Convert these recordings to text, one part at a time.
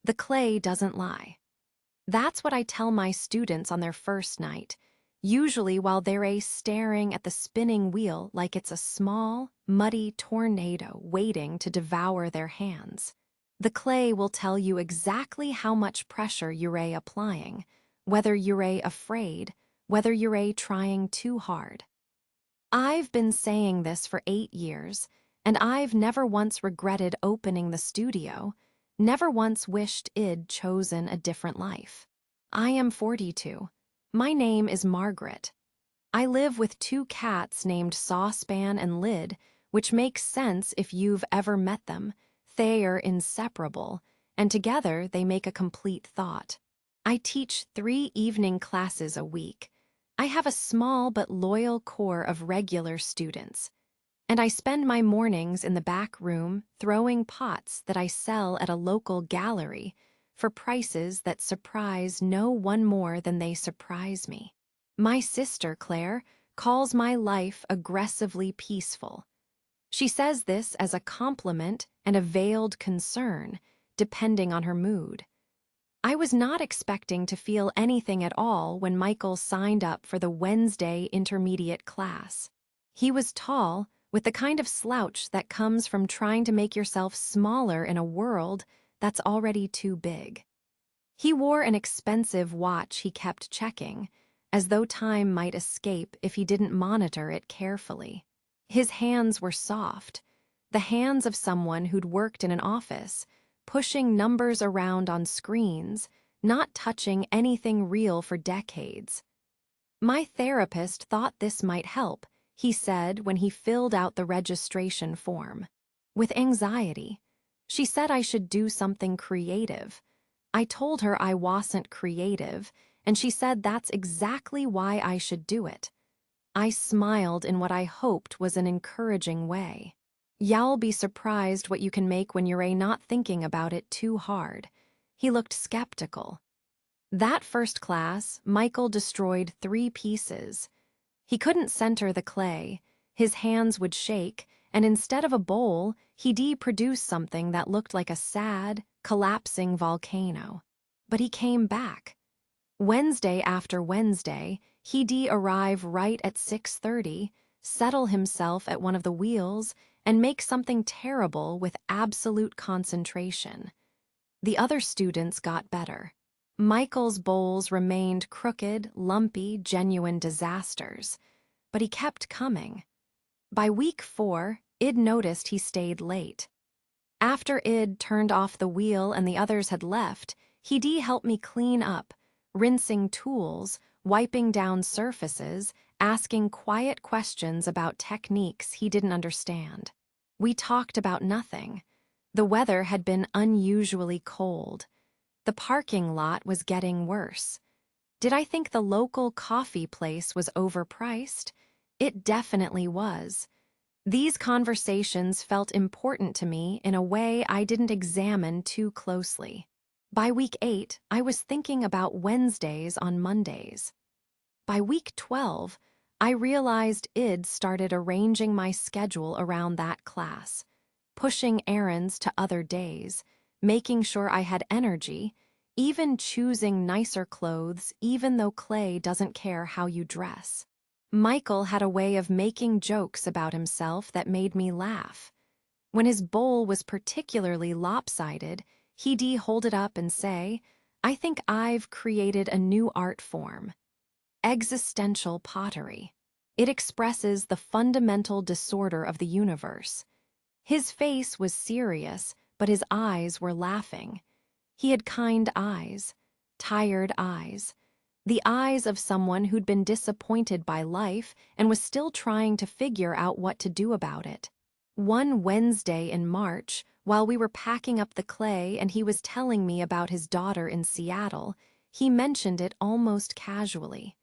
The clay doesn't lie. That's what I tell my students on their first night, usually while they're staring at the spinning wheel like it's a small, muddy tornado waiting to devour their hands. The clay will tell you exactly how much pressure you're applying, whether you're afraid, whether you're trying too hard. I've been saying this for 8 years, and I've never once regretted opening the studio, never once wished I'd chosen a different life. I am 42. My name is Margaret. I live with 2 cats named Saucepan and Lid, which makes sense if you've ever met them. They're inseparable, and together they make a complete thought. I teach 3 evening classes a week. I have a small but loyal core of regular students, and I spend my mornings in the back room throwing pots that I sell at a local gallery for prices that surprise no one more than they surprise me. My sister, Claire, calls my life aggressively peaceful. She says this as a compliment and a veiled concern, depending on her mood. I was not expecting to feel anything at all when Michael signed up for the Wednesday intermediate class. He was tall, with the kind of slouch that comes from trying to make yourself smaller in a world that's already too big. He wore an expensive watch he kept checking, as though time might escape if he didn't monitor it carefully. His hands were soft, the hands of someone who'd worked in an office, pushing numbers around on screens, not touching anything real for decades. My therapist thought this might help, he said when he filled out the registration form. With anxiety. She said I should do something creative. I told her I wasn't creative, and she said that's exactly why I should do it. I smiled in what I hoped was an encouraging way. You'll be surprised what you can make when you're not thinking about it too hard. He looked skeptical. That first class, Michael destroyed 3 pieces. He couldn't center the clay, his hands would shake, and instead of a bowl, he produced something that looked like a sad, collapsing volcano. But he came back. Wednesday after Wednesday, he'd arrive right at 6:30, settle himself at one of the wheels, and make something terrible with absolute concentration. The other students got better. Michael's bowls remained crooked, lumpy, genuine disasters, but he kept coming. By week 4, Id noticed he stayed late. After Id turned off the wheel and the others had left, he'd helped me clean up, rinsing tools, wiping down surfaces, asking quiet questions about techniques he didn't understand. We talked about nothing. The weather had been unusually cold. The parking lot was getting worse. Did I think the local coffee place was overpriced? It definitely was. These conversations felt important to me in a way I didn't examine too closely. By week 8, I was thinking about Wednesdays on Mondays. By week 12, I realized Id started arranging my schedule around that class, pushing errands to other days, making sure I had energy, even choosing nicer clothes even though Clay doesn't care how you dress. Michael had a way of making jokes about himself that made me laugh. When his bowl was particularly lopsided, he'd hold it up and say, "I think I've created a new art form. Existential pottery. It expresses the fundamental disorder of the universe." His face was serious, but his eyes were laughing. He had kind eyes, tired eyes, the eyes of someone who'd been disappointed by life and was still trying to figure out what to do about it. One Wednesday in March, while we were packing up the clay and he was telling me about his daughter in Seattle, he mentioned it almost casually.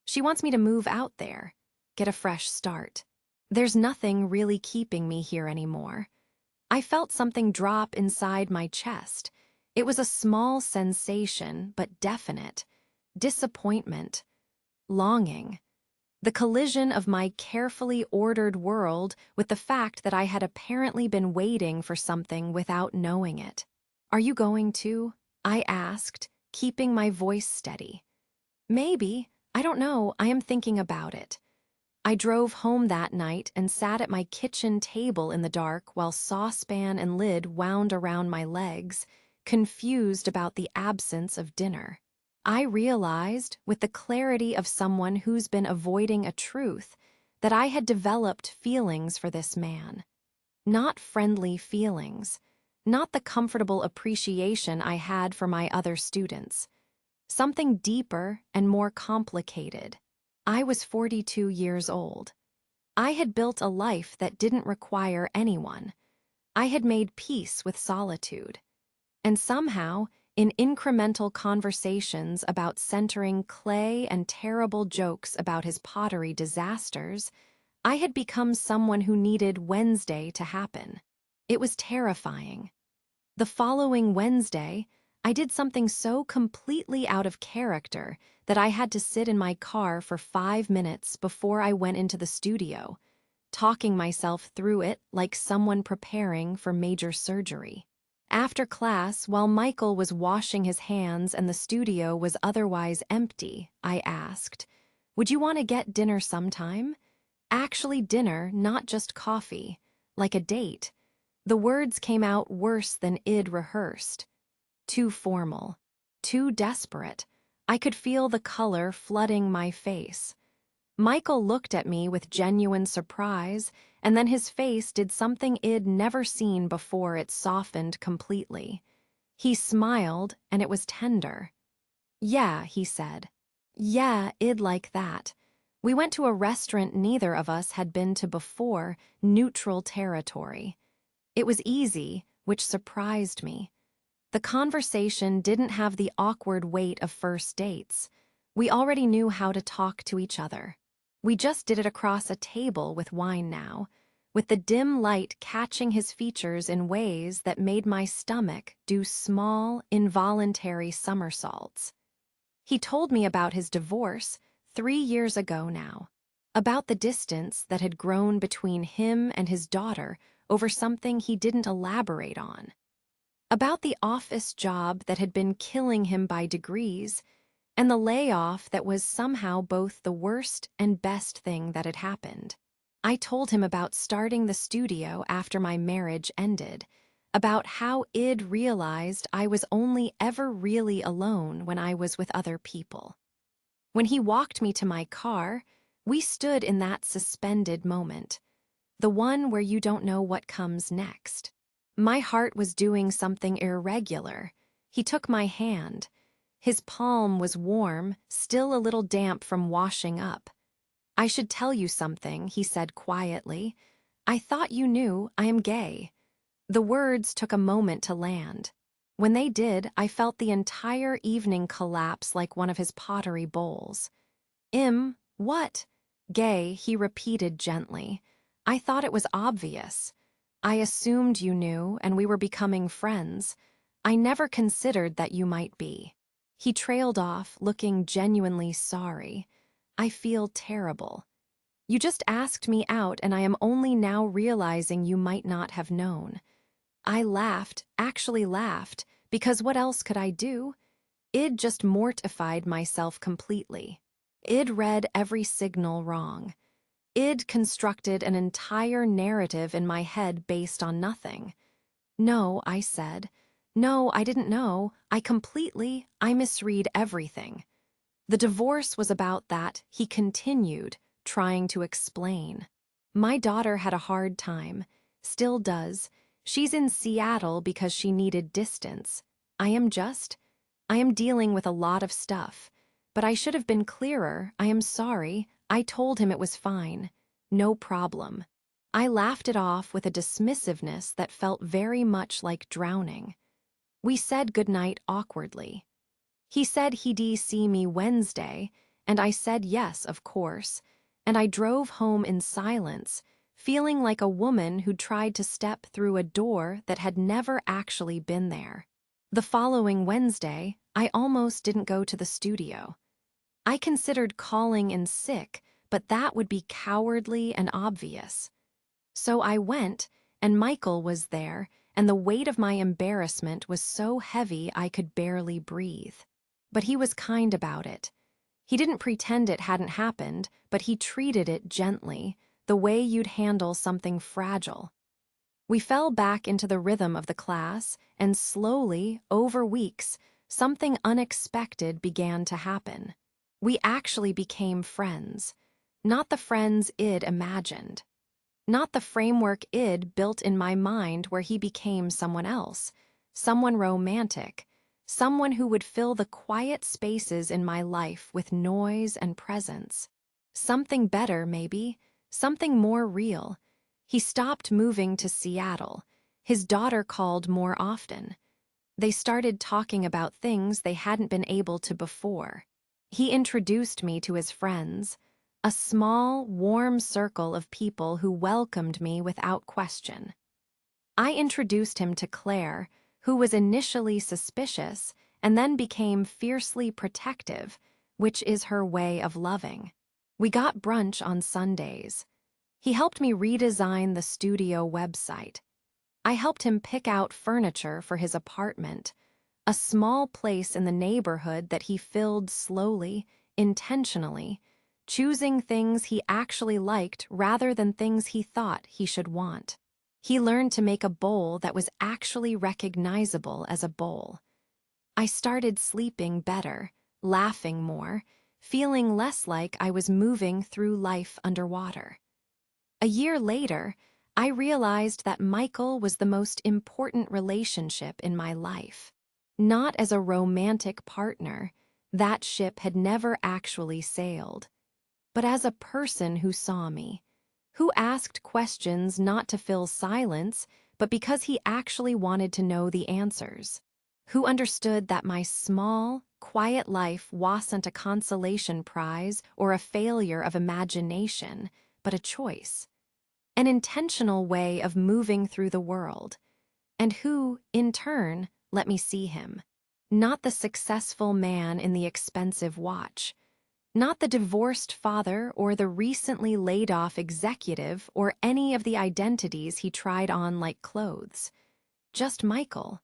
"She wants me to move out there, get a fresh start. There's nothing really keeping me here anymore." I felt something drop inside my chest. It was a small sensation, but definite. Disappointment. Longing. The collision of my carefully ordered world with the fact that I had apparently been waiting for something without knowing it. "Are you going to?" I asked, keeping my voice steady. Maybe. I don't know. I am thinking about it. I drove home that night and sat at my kitchen table in the dark while saucepan and lid wound around my legs, confused about the absence of dinner. I realized, with the clarity of someone who's been avoiding a truth, that I had developed feelings for this man. Not friendly feelings, not the comfortable appreciation I had for my other students. Something deeper and more complicated. I was 42 years old. I had built a life that didn't require anyone. I had made peace with solitude. And somehow, in incremental conversations about centering Clay and terrible jokes about his pottery disasters, I had become someone who needed Wednesday to happen. It was terrifying. The following Wednesday, I did something so completely out of character that I had to sit in my car for 5 minutes before I went into the studio, talking myself through it like someone preparing for major surgery. After class, while Michael was washing his hands and the studio was otherwise empty, I asked, "Would you want to get dinner sometime?" Actually dinner, not just coffee, like a date. The words came out worse than I'd rehearsed. Too formal. Too desperate. I could feel the color flooding my face. Michael looked at me with genuine surprise, and then his face did something I'd never seen before. It softened completely. He smiled, and it was tender. "Yeah," he said. "Yeah, I'd like that." We went to a restaurant neither of us had been to before, neutral territory. It was easy, which surprised me. The conversation didn't have the awkward weight of first dates. We already knew how to talk to each other. We just did it across a table with wine now, with the dim light catching his features in ways that made my stomach do small, involuntary somersaults. He told me about his divorce 3 years ago now, about the distance that had grown between him and his daughter over something he didn't elaborate on, about the office job that had been killing him by degrees, and the layoff that was somehow both the worst and best thing that had happened. I told him about starting the studio after my marriage ended, about how I'd realized I was only ever really alone when I was with other people. When he walked me to my car, we stood in that suspended moment, the one where you don't know what comes next. My heart was doing something irregular. He took my hand. His palm was warm, still a little damp from washing up. "I should tell you something," he said quietly. "I thought you knew I am gay." The words took a moment to land. When they did, I felt the entire evening collapse like one of his pottery bowls. What?" "Gay," he repeated gently. "I thought it was obvious. I assumed you knew and we were becoming friends. I never considered that you might be." He trailed off, looking genuinely sorry. "I feel terrible. You just asked me out and I am only now realizing you might not have known." I laughed, actually laughed, because what else could I do? I'd just mortified myself completely. I'd read every signal wrong. I'd constructed an entire narrative in my head based on nothing. "No," I said. "No, I didn't know. I misread everything." "The divorce was about that," he continued, trying to explain. "My daughter had a hard time. Still does. She's in Seattle because she needed distance. I am dealing with a lot of stuff. But I should have been clearer. I am sorry." I told him it was fine. No problem. I laughed it off with a dismissiveness that felt very much like drowning. We said goodnight awkwardly. He said he'd see me Wednesday, and I said yes, of course, and I drove home in silence, feeling like a woman who tried to step through a door that had never actually been there. The following Wednesday, I almost didn't go to the studio. I considered calling in sick, but that would be cowardly and obvious. So I went, and Michael was there, and the weight of my embarrassment was so heavy I could barely breathe. But he was kind about it. He didn't pretend it hadn't happened, but he treated it gently, the way you'd handle something fragile. We fell back into the rhythm of the class, and slowly, over weeks, something unexpected began to happen. We actually became friends. Not the friends Id imagined. Not the framework Id built in my mind where he became someone else, someone romantic, someone who would fill the quiet spaces in my life with noise and presence. Something better, maybe, something more real. He stopped moving to Seattle. His daughter called more often. They started talking about things they hadn't been able to before. He introduced me to his friends, a small, warm circle of people who welcomed me without question. I introduced him to Claire, who was initially suspicious and then became fiercely protective, which is her way of loving. We got brunch on Sundays. He helped me redesign the studio website. I helped him pick out furniture for his apartment, a small place in the neighborhood that he filled slowly, intentionally, choosing things he actually liked rather than things he thought he should want. He learned to make a bowl that was actually recognizable as a bowl. I started sleeping better, laughing more, feeling less like I was moving through life underwater. A year later, I realized that Michael was the most important relationship in my life. Not as a romantic partner, that ship had never actually sailed, but as a person who saw me, who asked questions not to fill silence, but because he actually wanted to know the answers, who understood that my small, quiet life wasn't a consolation prize or a failure of imagination, but a choice, an intentional way of moving through the world, and who, in turn, let me see him. Not the successful man in the expensive watch, not the divorced father or the recently laid-off executive or any of the identities he tried on like clothes. Just Michael.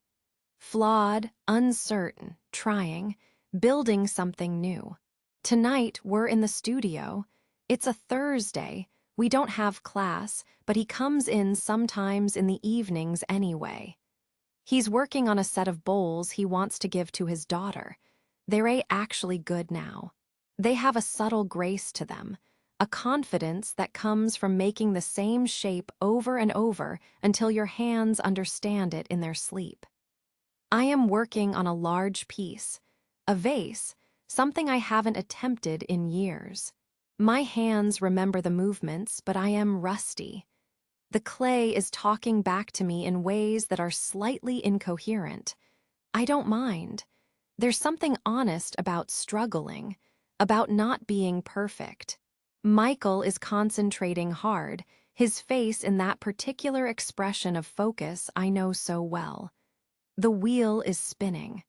Flawed, uncertain, trying, building something new. Tonight, we're in the studio. It's a Thursday. We don't have class, but he comes in sometimes in the evenings anyway. He's working on a set of bowls he wants to give to his daughter. They're actually good now. They have a subtle grace to them, a confidence that comes from making the same shape over and over until your hands understand it in their sleep. I am working on a large piece, a vase, something I haven't attempted in years. My hands remember the movements, but I am rusty. The clay is talking back to me in ways that are slightly incoherent. I don't mind. There's something honest about struggling, about not being perfect. Michael is concentrating hard, his face in that particular expression of focus I know so well. The wheel is spinning.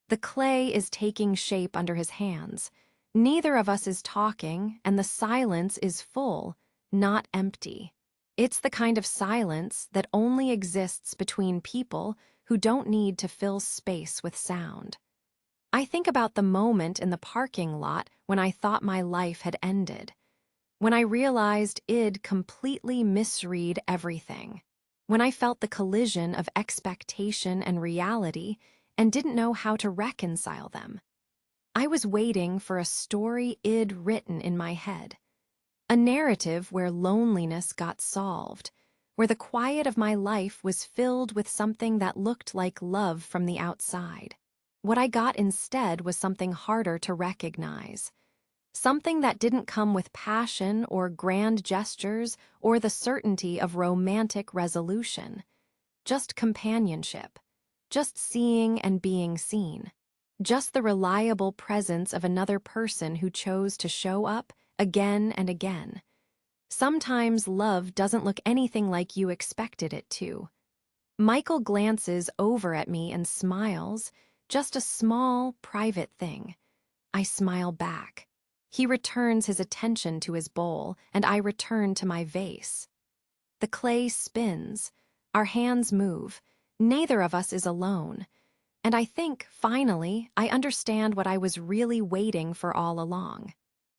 The clay is taking shape under his hands. Neither of us is talking, and the silence is full, not empty. It's the kind of silence that only exists between people who don't need to fill space with sound. I think about the moment in the parking lot when I thought my life had ended, when I realized I'd completely misread everything, when I felt the collision of expectation and reality and didn't know how to reconcile them. I was waiting for a story I'd written in my head, a narrative where loneliness got solved, where the quiet of my life was filled with something that looked like love from the outside. What I got instead was something harder to recognize, something that didn't come with passion or grand gestures or the certainty of romantic resolution, just companionship, just seeing and being seen, just the reliable presence of another person who chose to show up again and again. Sometimes love doesn't look anything like you expected it to. Michael glances over at me and smiles, just a small, private thing. I smile back. He returns his attention to his bowl, and I return to my vase. The clay spins. Our hands move, Neither of us is alone. And I think, finally, I understand what I was really waiting for all along.